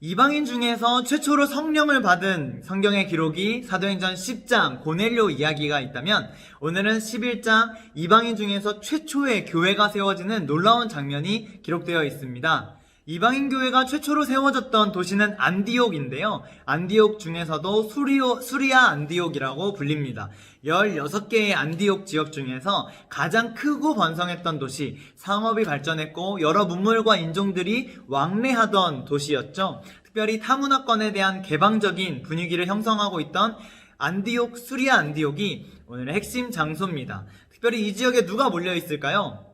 이방인 중에서 최초로 성령을 받은 성경의 기록이 사도행전 10장 고넬료 이야기가 있다면, 오늘은 11장 이방인 중에서 최초의 교회가 세워지는 놀라운 장면이 기록되어 있습니다. 이방인 교회가 최초로 세워졌던 도시는 안디옥인데요. 안디옥 중에서도 수리아 안디옥이라고 불립니다. 16개의 안디옥 지역 중에서 가장 크고 번성했던 도시, 상업이 발전했고 여러 문물과 인종들이 왕래하던 도시였죠. 특별히 타문화권에 대한 개방적인 분위기를 형성하고 있던 안디옥, 수리아 안디옥이 오늘의 핵심 장소입니다. 특별히 이 지역에 누가 몰려 있을까요?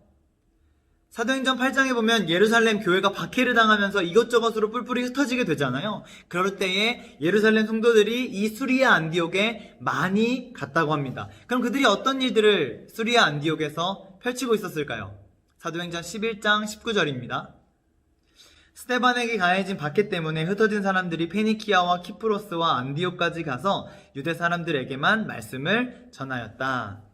사도행전 8장에 보면 예루살렘 교회가 박해를 당하면서 이것저것으로 뿔뿔이 흩어지게 되잖아요. 그럴 때에 예루살렘 성도들이 이 수리아 안디옥에 많이 갔다고 합니다. 그럼 그들이 어떤 일들을 수리아 안디옥에서 펼치고 있었을까요? 사도행전 11장 19절입니다. 스데반에게 가해진 박해 때문에 흩어진 사람들이 페니키아와 키프로스와 안디옥까지 가서 유대 사람들에게만 말씀을 전하였다.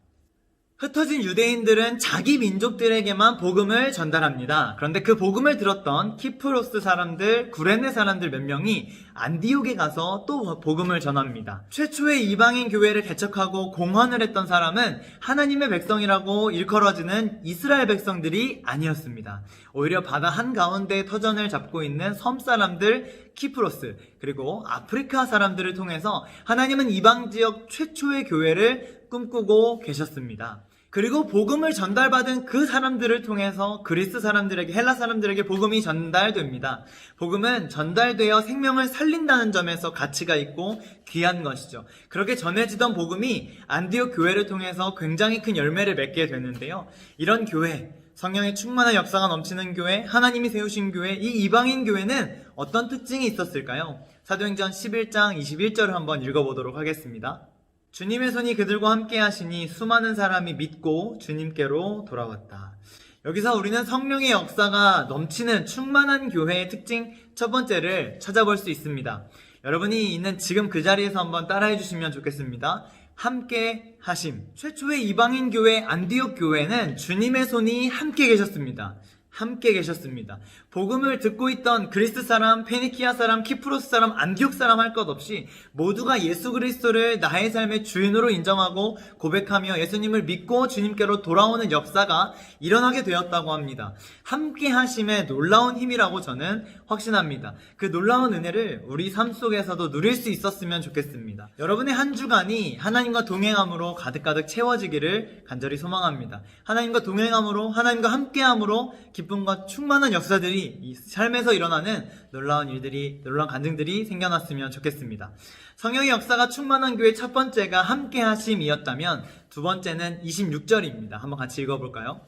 흩어진 유대인들은 자기 민족들에게만 복음을 전달합니다. 그런데 그 복음을 들었던 키프로스 사람들, 구레네 사람들 몇 명이 안디옥에 가서 또 복음을 전합니다. 최초의 이방인 교회를 개척하고 공헌을 했던 사람은 하나님의 백성이라고 일컬어지는 이스라엘 백성들이 아니었습니다. 오히려 바다 한가운데 터전을 잡고 있는 섬 사람들 키프로스, 그리고 아프리카 사람들을 통해서 하나님은 이방 지역 최초의 교회를 꿈꾸고 계셨습니다. 그리고 복음을 전달받은 그 사람들을 통해서 그리스 사람들에게, 헬라 사람들에게 복음이 전달됩니다. 복음은 전달되어 생명을 살린다는 점에서 가치가 있고 귀한 것이죠. 그렇게 전해지던 복음이 안디옥 교회를 통해서 굉장히 큰 열매를 맺게 되는데요. 이런 교회, 성령의 충만한 역사가 넘치는 교회, 하나님이 세우신 교회, 이 이방인 교회는 어떤 특징이 있었을까요? 사도행전 11장 21절을 한번 읽어보도록 하겠습니다. 주님의 손이 그들과 함께 하시니 수많은 사람이 믿고 주님께로 돌아왔다. 여기서 우리는 성령의 역사가 넘치는 충만한 교회의 특징 첫 번째를 찾아볼 수 있습니다. 여러분이 있는 지금 그 자리에서 한번 따라해 주시면 좋겠습니다. 함께 하심. 최초의 이방인 교회 안디옥 교회는 주님의 손이 함께 계셨습니다. 함께 계셨습니다. 복음을 듣고 있던 그리스 사람, 페니키아 사람, 키프로스 사람, 안디옥 사람 할 것 없이 모두가 예수 그리스도를 나의 삶의 주인으로 인정하고 고백하며 예수님을 믿고 주님께로 돌아오는 역사가 일어나게 되었다고 합니다. 함께 하심의 놀라운 힘이라고 저는 확신합니다. 그 놀라운 은혜를 우리 삶 속에서도 누릴 수 있었으면 좋겠습니다. 여러분의 한 주간이 하나님과 동행함으로 가득가득 채워지기를 간절히 소망합니다. 하나님과 동행함으로, 하나님과 함께함으로 기쁨과 충만한 역사들이 이 삶에서 일어나는 놀라운 일들이, 놀라운 간증들이 생겨났으면 좋겠습니다. 성령의 역사가 충만한 교회 첫 번째가 함께 하심이었다면 두 번째는 26절입니다. 한번 같이 읽어볼까요?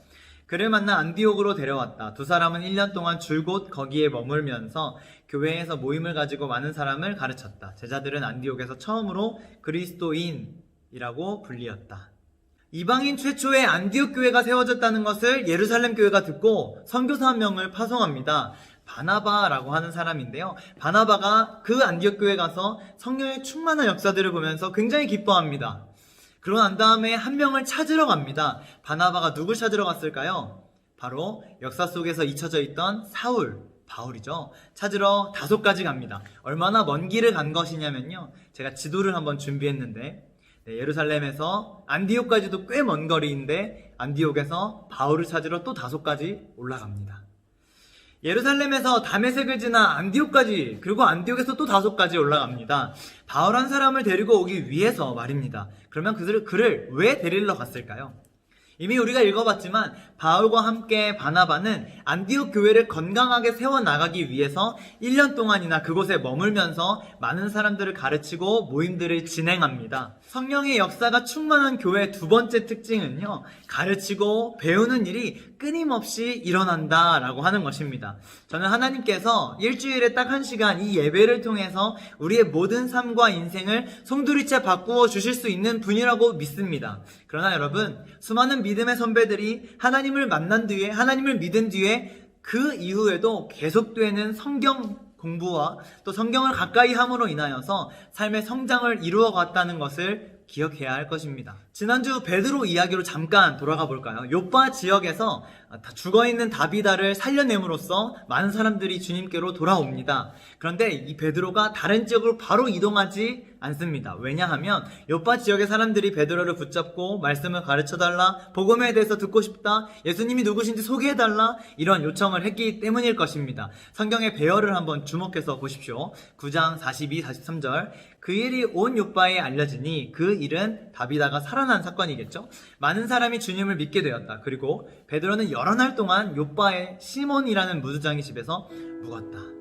그를 만나 안디옥으로 데려왔다. 두 사람은 1년 동안 줄곧 거기에 머물면서 교회에서 모임을 가지고 많은 사람을 가르쳤다. 제자들은 안디옥에서 처음으로 그리스도인이라고 불리었다. 이방인 최초의 안디옥 교회가 세워졌다는 것을 예루살렘 교회가 듣고 선교사 한 명을 파송합니다. 바나바라고 하는 사람인데요. 바나바가 그 안디옥 교회에 가서 성령의 충만한 역사들을 보면서 굉장히 기뻐합니다. 그러고 난 다음에 한 명을 찾으러 갑니다. 바나바가 누굴 찾으러 갔을까요? 바로 역사 속에서 잊혀져 있던 사울, 바울이죠. 찾으러 다소까지 갑니다. 얼마나 먼 길을 간 것이냐면요. 제가 지도를 한번 준비했는데 예루살렘에서 안디옥까지도 꽤 먼 거리인데 안디옥에서 바울을 찾으러 또 다소까지 올라갑니다. 예루살렘에서 다메섹을 지나 안디옥까지, 그리고 안디옥에서 또 다소까지 올라갑니다. 바울 한 사람을 데리고 오기 위해서 말입니다. 그러면 그를 왜 데리러 갔을까요? 이미 우리가 읽어봤지만 바울과 함께 바나바는 안디옥 교회를 건강하게 세워나가기 위해서 1년 동안이나 그곳에 머물면서 많은 사람들을 가르치고 모임들을 진행합니다. 성령의 역사가 충만한 교회의 두 번째 특징은요, 가르치고 배우는 일이 끊임없이 일어난다라고 하는 것입니다. 저는 하나님께서 일주일에 딱 1시간 이 예배를 통해서 우리의 모든 삶과 인생을 송두리째 바꾸어 주실 수 있는 분이라고 믿습니다. 그러나 여러분, 수많은 믿음의 선배들이 하나님을 만난 뒤에, 하나님을 믿은 뒤에 그 이후에도 계속되는 성경 공부와 또 성경을 가까이 함으로 인하여서 삶의 성장을 이루어 갔다는 것을 기억해야 할 것입니다. 지난주 베드로 이야기로 잠깐 돌아가 볼까요? 요빠 지역에서 죽어있는 다비다를 살려냄으로써 많은 사람들이 주님께로 돌아옵니다. 그런데 이 베드로가 다른 지역으로 바로 이동하지 않습니다. 왜냐하면 요빠 지역의 사람들이 베드로를 붙잡고 말씀을 가르쳐달라, 복음에 대해서 듣고 싶다, 예수님이 누구신지 소개해달라, 이런 요청을 했기 때문일 것입니다. 성경의 배열을 한번 주목해서 보십시오. 9장 42, 43절. 그 일이 온 요빠에 알려지니 그 일은 다비다가 살아난 사건이겠죠. 많은 사람이 주님을 믿게 되었다. 그리고 베드로는 여러 날 동안 요빠의 시몬이라는 무두장의 집에서 묵었다.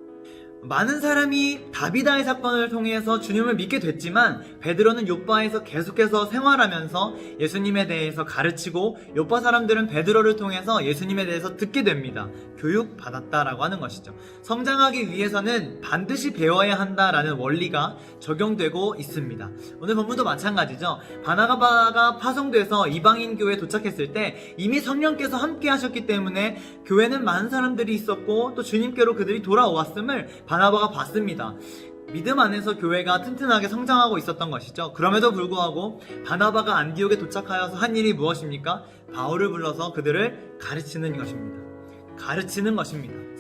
많은 사람이 다비다의 사건을 통해서 주님을 믿게 됐지만 베드로는 요빠에서 계속해서 생활하면서 예수님에 대해서 가르치고 요빠 사람들은 베드로를 통해서 예수님에 대해서 듣게 됩니다. 교육받았다라고 하는 것이죠. 성장하기 위해서는 반드시 배워야 한다라는 원리가 적용되고 있습니다. 오늘 본문도 마찬가지죠. 바나바가 파송돼서 이방인 교회에 도착했을 때 이미 성령께서 함께 하셨기 때문에 교회는 많은 사람들이 있었고 또 주님께로 그들이 돌아왔음을 바나바가 봤습니다. 믿음 안에서 교회가 튼튼하게 성장하고 있었던 것이죠. 그럼에도 불구하고 바나바가 안디옥에 도착하여서 한 일이 무엇입니까? 바울을 불러서 그들을 가르치는 것입니다.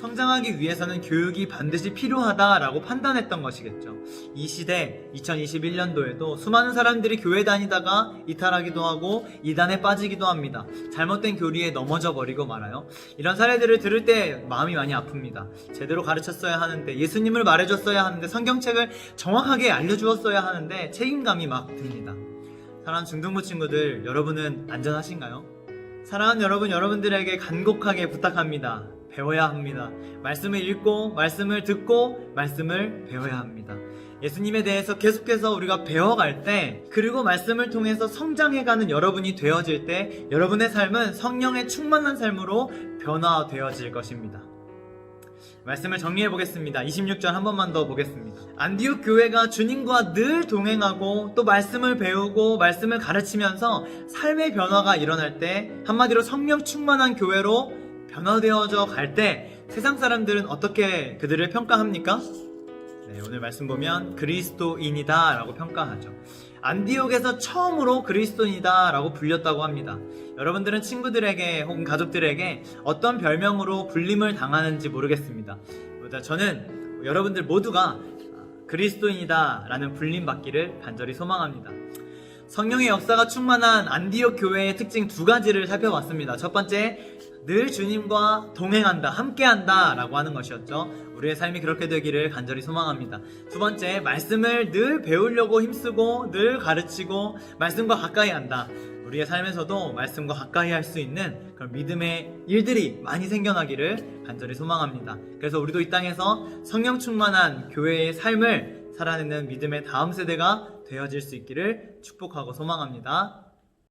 성장하기 위해서는 교육이 반드시 필요하다라고 판단했던 것이겠죠. 이 시대 2021년도에도 수많은 사람들이 교회 다니다가 이탈하기도 하고 이단에 빠지기도 합니다. 잘못된 교리에 넘어져 버리고 말아요. 이런 사례들을 들을 때 마음이 많이 아픕니다. 제대로 가르쳤어야 하는데, 예수님을 말해줬어야 하는데, 성경책을 정확하게 알려주었어야 하는데 책임감이 막 듭니다. 사랑하는 중등부 친구들, 여러분은 안전하신가요? 사랑하는 여러분, 여러분들에게 간곡하게 부탁합니다. 배워야 합니다. 말씀을 읽고, 말씀을 듣고, 말씀을 배워야 합니다. 예수님에 대해서 계속해서 우리가 배워갈 때, 그리고 말씀을 통해서 성장해가는 여러분이 되어질 때, 여러분의 삶은 성령의 충만한 삶으로 변화되어질 것입니다. 말씀을 정리해 보겠습니다. 26절 한 번만 더 보겠습니다. 안디옥 교회가 주님과 늘 동행하고 또 말씀을 배우고 말씀을 가르치면서 삶의 변화가 일어날 때, 한마디로 성령 충만한 교회로 변화되어져 갈 때 세상 사람들은 어떻게 그들을 평가합니까? 네, 오늘 말씀 보면 그리스도인이다 라고 평가하죠. 안디옥에서 처음으로 그리스도인이다 라고 불렸다고 합니다. 여러분들은 친구들에게 혹은 가족들에게 어떤 별명으로 불림을 당하는지 모르겠습니다. 저는 여러분들 모두가 그리스도인이다 라는 불림 받기를 간절히 소망합니다. 성령의 역사가 충만한 안디옥 교회의 특징 두 가지를 살펴봤습니다. 첫 번째, 늘 주님과 동행한다, 함께한다 라고 하는 것이었죠. 우리의 삶이 그렇게 되기를 간절히 소망합니다. 두 번째, 말씀을 늘 배우려고 힘쓰고 늘 가르치고 말씀과 가까이 한다. 우리의 삶에서도 말씀과 가까이 할 수 있는 그런 믿음의 일들이 많이 생겨나기를 간절히 소망합니다. 그래서 우리도 이 땅에서 성령 충만한 교회의 삶을 살아내는 믿음의 다음 세대가 되어질 수 있기를 축복하고 소망합니다.